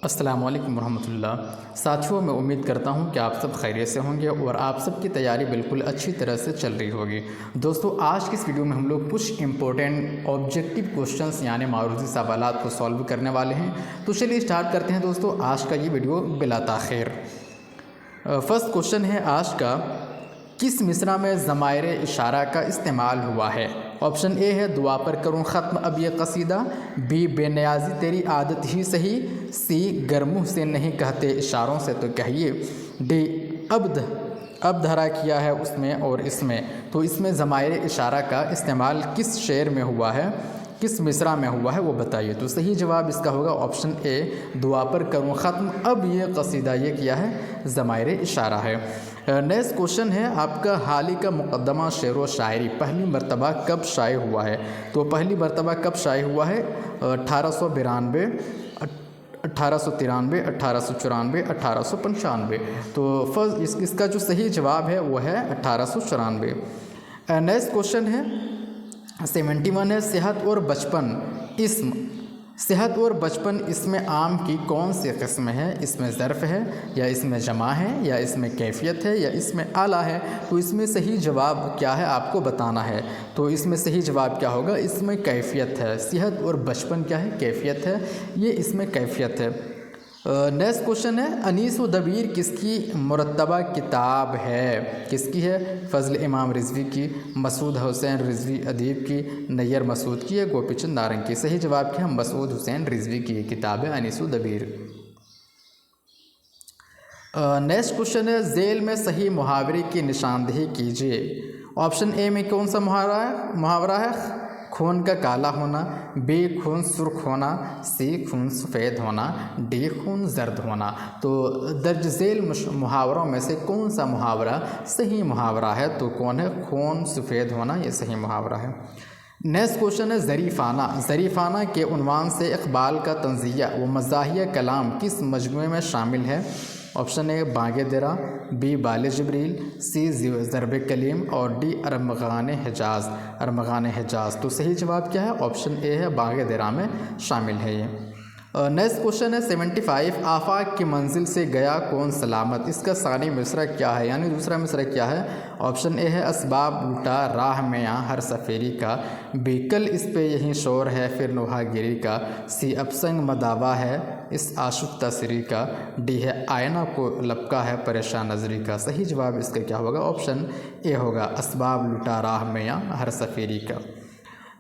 अस्सलामु अलैकुम रहमतुल्लाह। साथियों, मैं उम्मीद करता हूं कि आप सब खैरियत से होंगे और आप सबकी तैयारी बिल्कुल अच्छी तरह से चल रही होगी। दोस्तों, आज की इस वीडियो में हम लोग कुछ इंपॉर्टेंट ऑब्जेक्टिव क्वेश्चंस यानी मारूजी सवालात को सॉल्व करने वाले हैं। तो चलिए स्टार्ट करते हैं दोस्तों आज का ये वीडियो बिला ताख़िर। फर्स्ट क्वेश्चन है आज का, किस मिसरा में ज़माइर इशारा का इस्तेमाल हुआ है? ऑप्शन ए है दुआ पर करूँ ख़त्म अब ये कसीदा, बी बेनियाजी तेरी आदत ही सही, सी गर्मुह से नहीं कहते इशारों से तो कहिए, डी अब धरा किया है उसमें और इसमें। तो इसमें ज़माइर इशारा का इस्तेमाल किस शेर में हुआ है, किस मिसरा में हुआ है वो बताइए। तो सही जवाब इसका होगा ऑप्शन ए दुआ पर करूँ ख़त्म अब ये कसीदा, ये किया है ज़माइर इशारा है। नेक्स्ट क्वेश्चन है आपका, हाल ही का मुक़द्दमा शेर व शायरी पहली मरतबा कब शाये हुआ है? तो पहली मरतबा कब शाये हुआ है? 1892, 1893, 1894, 1895। तो फर्स्ट इसका जो सही जवाब है वो है 1894। नेक्स्ट क्वेश्चन है 71 है, सेहत और बचपन इसमें आम की कौन सी किस्म है? इसमें ज़र्फ़ है या इसमें जमा है या इसमें कैफियत है या इसमें आला है? तो इसमें सही जवाब क्या है आपको बताना है। तो इसमें सही जवाब क्या होगा? इसमें कैफियत है। सेहत और बचपन क्या है? कैफियत है, ये इसमें कैफियत है। नेक्स्ट क्वेश्चन है, अनीस व दबीर किसकी मुरतबा किताब है? किसकी है? फ़ज़ल इमाम रिज़वी की, मसूद हुसैन रिज़वी अदीब की, नैयर मसूद की या गोपीचंद नारंग की? सही जवाब क्या है? मसूद हुसैन रिज़वी की किताब है अनीस व दबीर। नेक्स्ट क्वेश्चन है, ज़ेल में सही मुहावरे की निशानदेही कीजिए। ऑप्शन ए में कौन सा मुहावरा है? खून का काला होना, बी खून सुर्ख होना, सी खून सफ़ेद होना, डी खून जर्द होना। तो दर्ज झेल मुहावरों में से कौन सा मुहावरा सही मुहावरा है? तो कौन है? खून सफ़ेद होना, ये सही मुहावरा है। नेक्स्ट क्वेश्चन है, ज़रीफ़ाना के उन्वान से इक़बाल का तंज़िया व मज़ाहिया कलाम किस मजमूए में शामिल है? ऑप्शन ए बाग़े दरा, बी बाले जबरील, सी ज़रब कलीम और डी अरमगान हिजाज़। तो सही जवाब क्या है? ऑप्शन ए है बाग़े दरा में शामिल है ये। नेक्स्ट क्वेश्चन है 75, आफाक की मंजिल से गया कौन सलामत? इसका सानी मिसरा क्या है यानी दूसरा मिसरा क्या है? ऑप्शन ए है असबाब लूटा राह में यहाँ हर सफ़ेरी का, बी कल इस पे यही शोर है फिर नुहा गिरी का, सी अपसंग मदावा है इस आशुक तसरी का, डी है आयना को लपका है परेशान नजरी का। सही जवाब इसका क्या होगा? ऑप्शन ए होगा असबाब लूटा राह में यहाँ हर सफ़ेरी का।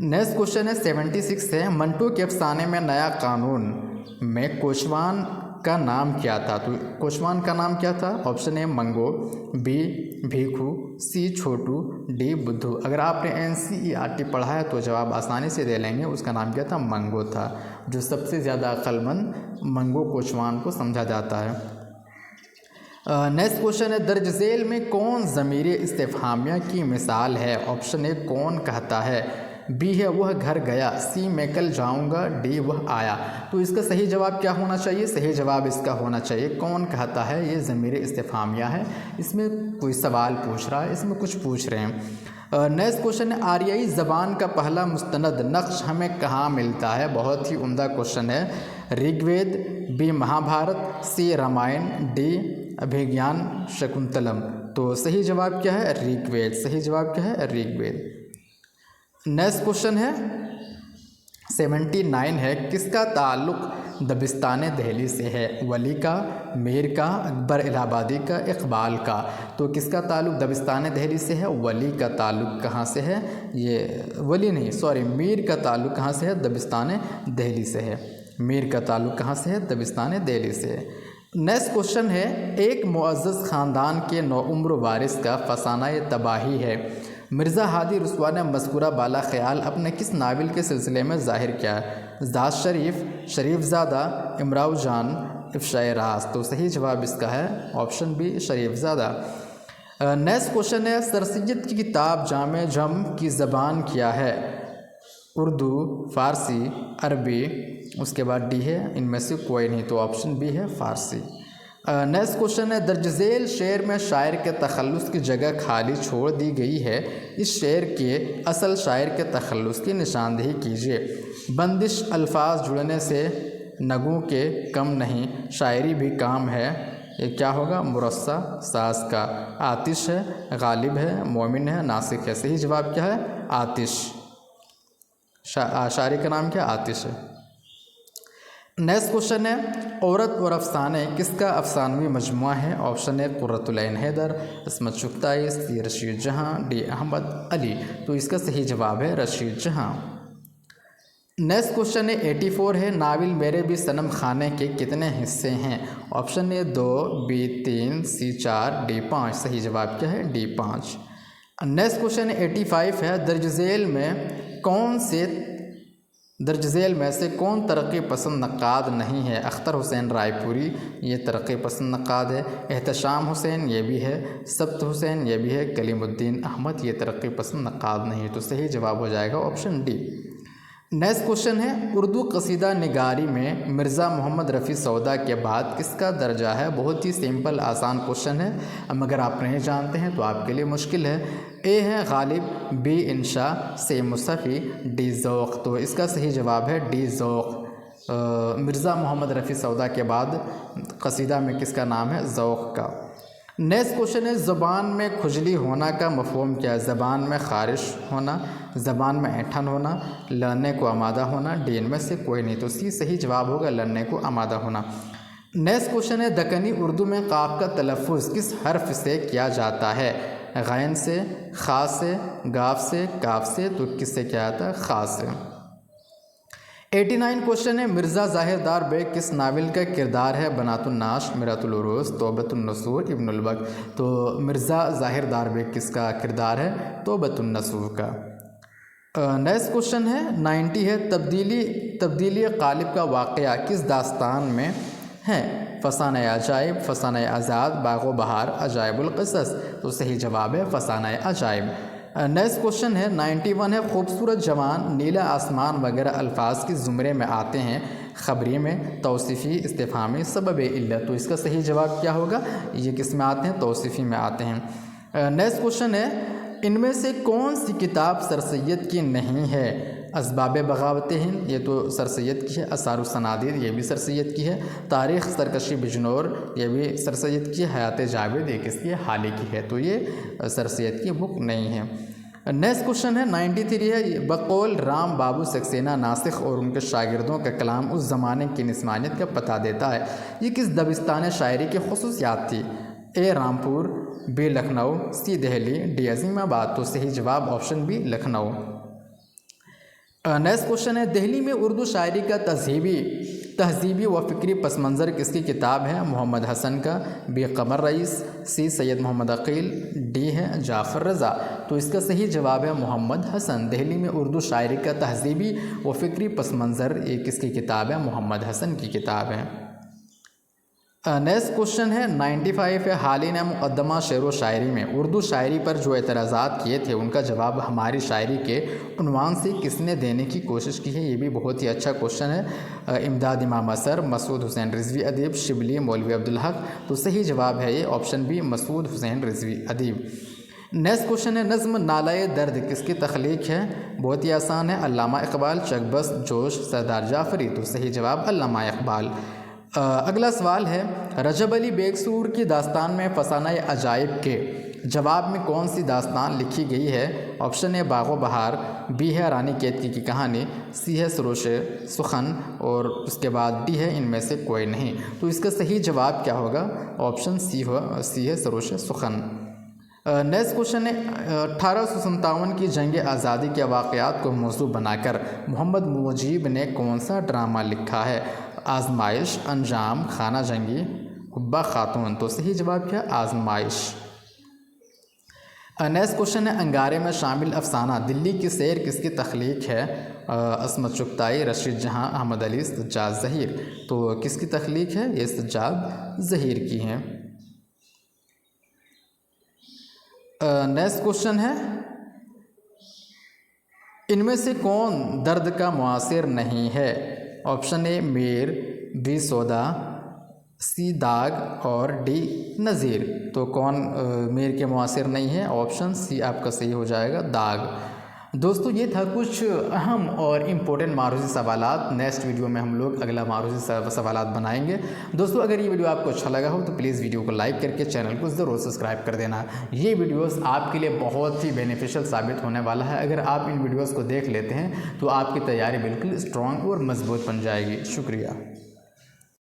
नेक्स्ट क्वेश्चन है 76 है, मंटू के अफसाने में नया कानून में कोचवान का नाम क्या था? तो कोचवान का नाम क्या था? Option A Mango, B Bhikhu, C Chhotu, D Buddhu. अगर आपने NCERT पढ़ा है तो जवाब आसानी से दे लेंगे। उसका नाम क्या था? मंगो था, जो सबसे ज़्यादा अक्लमंद मंगो कोचवान को समझा जाता है। नेक्स्ट क्वेश्चन है, दर्ज झेल में कौन ज़मीर इस्तिफ़हामिया की मिसाल है? ऑप्शन ए कौन कहता है, बी है वह घर गया, सी मैं कल जाऊंगा, डी वह आया। तो इसका सही जवाब क्या होना चाहिए? सही जवाब इसका होना चाहिए कौन कहता है। ये ज़मीर इस्तिफ़हामिया है, इसमें कोई सवाल पूछ रहा है, इसमें कुछ पूछ रहे हैं। नेक्स्ट क्वेश्चन है, आर्याई ज़बान का पहला मुस्तनद नक्श हमें कहाँ मिलता है? बहुत ही उम्दा क्वेश्चन है। ऋग्वेद, बी महाभारत, सी रामायण, डी अभिज्ञान शकुंतलम। तो सही जवाब क्या है? ऋग्वेद। सही जवाब क्या है? ऋग्वेद। नेक्स्ट क्वेश्चन है 79 है, किसका ताल्लुक़ दबिस्तान दहली से है? वली का, मीर का, अकबर इलाहाबादी का, इकबाल का। तो किसका ताल्लुक़ दबिस्तान दहली से है? वली का ताल्लुक़ कहाँ से है? ये वली नहीं, सॉरी, मीर का ताल्लुक़ कहाँ से है? दबिस्तान दहली से है। मीर का ताल्लुक़ कहाँ से है? दबिस्तान दहली से है। नेक्स्ट क्वेश्चन है, एक मुअज़्ज़ज़ ख़ानदान के नौउम्र वारिस का फसाना तबाही है। मिर्ज़ा हादी रुस्वा ने मज़कूरा बाला ख़याल अपने किस नावल के सिलसिले में ज़ाहिर किया है? ज़ात शरीफ, शरीफज़ादा, इमराव जान, इफ़शाए राज। तो सही जवाब इसका है ऑप्शन बी शरीफज़ादा। नेक्स्ट क्वेश्चन है, सरसैयद की किताब जामे जम की ज़बान क्या है? उर्दू, फ़ारसी, अरबी, उसके बाद डी है इनमें से कोई नहीं। तो ऑप्शन बी है फ़ारसी। नेक्स्ट क्वेश्चन है, दर्ज झेल शेर में शायर के तखल्लुस की जगह खाली छोड़ दी गई है, इस शेर के असल शायर के तखल्लुस की निशानदेही कीजिए। बंदिश अल्फाज जुड़ने से नगों के कम नहीं, शायरी भी काम है, ये क्या होगा? मुरस्सा साज का। आतिश है, गालिब है, मोमिन है, नासिक है। सही जवाब क्या है? आतिश। शायरी का नाम क्या? आतिश है। नेक्स्ट क्वेश्चन है, औरत और अफसाने किसका अफसानवी मजमुआ है? ऑप्शन ए कुर्रतुल ऐन हैदर, इसमत चुगताई, सी रशीद जहाँ, डी अहमद अली। तो इसका सही जवाब है रशीद जहाँ। नेक्स्ट क्वेश्चन है 84 है, नाविल मेरे भी सनम खाने के कितने हिस्से हैं? Option A 2, B 3, C 4, D 5। सही जवाब क्या है? डी 5। नेक्स्ट क्वेश्चन है 85 है, दर्ज झेल में से कौन तरक्की पसंद नक्काद नहीं है? अख्तर हुसैन रायपुरी, ये तरक्की पसंद नक्काद है। एहतशाम हुसैन, ये भी है। सब्त हुसैन, ये भी है। कलीमुद्दीन अहमद, ये तरक्की पसंद नक्काद नहीं है। तो सही जवाब हो जाएगा ऑप्शन डी। नेक्स्ट क्वेश्चन है, उर्दू कसीदा निगारी में मिर्ज़ा मोहम्मद रफ़ी सौदा के बाद किसका दर्जा है? बहुत ही सिंपल आसान क्वेश्चन है, मगर आप नहीं जानते हैं तो आपके लिए मुश्किल है। ए है गालिब, बी इंशा, सी मुसफ़ी, डी ज़ौक़। तो इसका सही जवाब है डी ज़ौक़। मिर्ज़ा मोहम्मद रफ़ी सौदा के बाद कसीदा में किसका नाम है? ज़ौक़ का। नेक्स्ट क्वेश्चन है, ज़बान में खुजली होना का मफ़हूम क्या है? ज़बान में ख़ारिश होना, ज़बान में ऐंठन होना, लड़ने को आमादा होना, डी इनमें से कोई नहीं। तो सी सही जवाब होगा लड़ने को आमादा होना। नेक्स्ट क्वेश्चन है, दक्कनी उर्दू में काफ का तलफ़ुज़ किस हर्फ से किया जाता है? गैन से, खा से, गाफ से, काफ से। तो किससे किया जाता है? खा से। 89 क्वेश्चन है, मिर्ज़ा ज़ाहिरदार बेग किस नावल का किरदार है? बनातुन्नाश, मिरातुल उरूस, तौबतुन्नसूर, इब्नुल वक्त। तो मिर्ज़ा ज़ाहिरदार बेग किसका किरदार है? तौबतुन्नसूर का। नेक्स्ट क्वेश्चन है 90 है, तब्दीली क़ालिब का वाक़या किस दास्तान में है? फ़साने अजाइब, फ़साने आज़ाद, बाग़ो बहार, अजाइबुल क़िसस। तो सही जवाब है फ़साने अजाइब। नेक्स्ट क्वेश्चन है 91 है, खूबसूरत जवान, नीला आसमान वगैरह अल्फाज किस ज़ुमरे में आते हैं? ख़बरी में, तौसीफ़ी, इस्तिफ़हामी, सबब इल्लत। तो इसका सही जवाब क्या होगा? ये किस में आते हैं? तौसीफ़ी में आते हैं। नेक्स्ट क्वेश्चन है, इनमें से कौन सी किताब सर सैयद की नहीं है? असबाब बगावत हिंद, ये तो सर सैयद की है। असारुस्सनादीद, ये भी सर सैयद की है। तारीख़ सरकशी बिजनौर, ये भी सर सैयद की है। हयात जावेद, ये किसकी है? हाली की है। तो ये सर सैयद की बुक नहीं है। नेक्स्ट क्वेश्चन है 93 है, बकौल राम बाबू सक्सेना नासिख और उनके शागिर्दों का कलाम उस ज़माने की निस्मानियत का पता देता है। ये किस दबिस्तान शायरी की खसूसियात थी? A Rampur, B Lucknow, C Delhi, D Azimabad. तो सही जवाब option B Lucknow. Next question है, दिल्ली में उर्दू शायरी का तहज़ीबी व फ़िक्री पस मंज़र किसकी किताब है? मोहम्मद हसन का, बी क़मर रईस, सी सैयद मोहम्मद अकील, डी है जाफ़र रज़ा। तो इसका सही जवाब है मोहम्मद हसन। दिल्ली में उर्दू शायरी का तहज़ीबी व फ़िक्री पस मंज़र ये किसकी किताब है? मोहम्मद हसन की किताब है। नेक्स्ट क्वेश्चन है 95 है, हाल ही ने मुक़द्दमा शेर व शायरी में उर्दू शायरी पर जो एतराज़ात किए थे उनका जवाब हमारी शायरी के उन्वान से किसने देने की कोशिश की है? ये भी बहुत ही अच्छा क्वेश्चन है। इमदाद इमाम असर, मसूद हुसैन रिजवी अदीब, शिबली मौलवी अब्दुल हक। तो सही जवाब है ये ऑप्शन बी मसूद हुसैन रिजवी अदीब। नेक्स्ट क्वेश्चन है, नज़्म नालाए दर्द किसकी तख्लीक है? बहुत ही आसान है, अल्लामा इकबाल, चकबस, जोश, सरदार जाफ़री। तो सही जवाब अल्लामा इकबाल। अगला सवाल है, रजब अली बेगसूर की दास्तान में फ़साने अजाइब के जवाब में कौन सी दास्तान लिखी गई है? ऑप्शन ए बाग़ो बहार, बी है रानी केतकी की कहानी, सी है सरोश सुखन और उसके बाद डी है इनमें से कोई नहीं। तो इसका सही जवाब क्या होगा? ऑप्शन सी है सरोश सुखन। नेक्स्ट क्वेश्चन है, 1857 की जंग आज़ादी के वाक़यात को मौजू बनाकर मोहम्मद मुजीब ने कौन सा ड्रामा लिखा है? आजमाइश, अंजाम, खाना जंगी, हुब्बा खातून। तो सही जवाब क्या? आजमाइश। नेक्स्ट क्वेश्चन है, अंगारे में शामिल अफसाना दिल्ली की सैर किसकी तख्लीक है? असमत चुगताई, रशीद जहाँ, अहमद अली, सज्जाद ज़हीर। तो किसकी तख्लीक है? ये सज्जाद ज़हीर की हैं। नेक्स्ट क्वेश्चन है, इनमें से कौन दर्द का मुआसिर नहीं है? ऑप्शन ए मीर, बी सौदा, सी दाग और डी नज़ीर। तो कौन मीर के मुआसिर नहीं है? ऑप्शन सी आपका सही हो जाएगा दाग। दोस्तों ये था कुछ अहम और इम्पोर्टेंट मारूसी सवालात। नेक्स्ट वीडियो में हम लोग अगला मारूसी सवालात बनाएंगे। दोस्तों अगर ये वीडियो आपको अच्छा लगा हो तो प्लीज़ वीडियो को लाइक करके चैनल को ज़रूर सब्सक्राइब कर देना। ये वीडियोस आपके लिए बहुत ही बेनिफिशियल साबित होने वाला है। अगर आप इन वीडियोस को देख लेते हैं तो आपकी तैयारी बिल्कुल स्ट्रॉन्ग और मजबूत बन जाएगी। शुक्रिया।